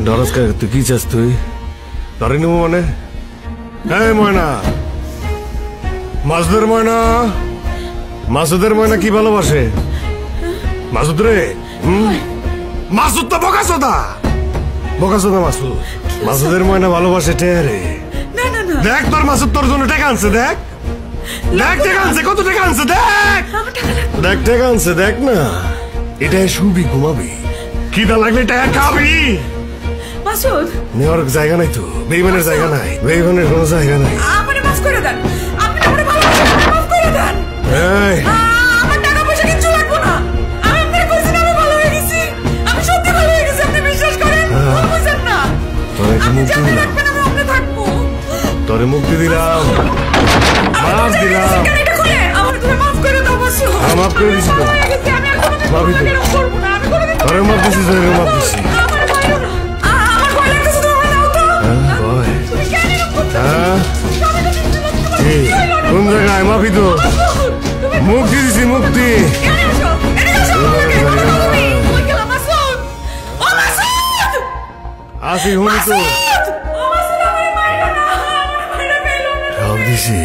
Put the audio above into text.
ডরাস কে? তুই কি চাস? তুই ধরে নিব মানে? এই ময়না, মাসুদের ময়না, মাসুদের ময়না কি ভালোবাসে? মাসুদ রে, মাসুদ তো বোকাচোদা, বোকাচোদা মাসুদ। মাসুদের ময়না ভালোবাসে টেরে। দেখ তোর মাসুদ তোর জন্য টাকা আনছে, দেখ দেখ টাকা আনছে, কত টাকা আনছে, দেখ দেখ টাকা আনছে, দেখ না। এটাই শুবি, ঘুমাবি, খিদা লাগলে টাকা খাবি। মাসুদ, নেওয়ার জায়গা নাই তো, বেইমানের জায়গা নাই, বেইমানের কোনো জায়গা নাই। আমারে মাফ করে দেন, আপনি আমারে ভালোবাসেন, মাফ করে দেন। এই আমার টাকা পয়সা কিচ্ছু লাগবে না, আমি আপনাকে কইছি না আমি ভালো হয়ে গেছি, আমি সত্যি ভালো হয়ে গেছি, আপনি বিশ্বাস করেন। বুঝছেন না, তোরে কি মুক্তি দিলাম, আমি আপনি থাকবো, তোরে মুক্তি দিলাম, মাফ দিলাম। এটা খুলে আমার তুমি মাফ করে দাও মাসুদ। মাফ করে দিছি তো, মাফি তো করব না, আমি করে দিতে তোরে মাফ দিছি, তোরে মাফ দিছি। আমার ভয় লাগতেছে, তুমি দাও তো। ভয়? তুমি কেন এরকম করছো? কোন জায়গায়? মাফি তো, মুক্তি দিছি, মুক্তি। আসি হুনি তো সব দিছি।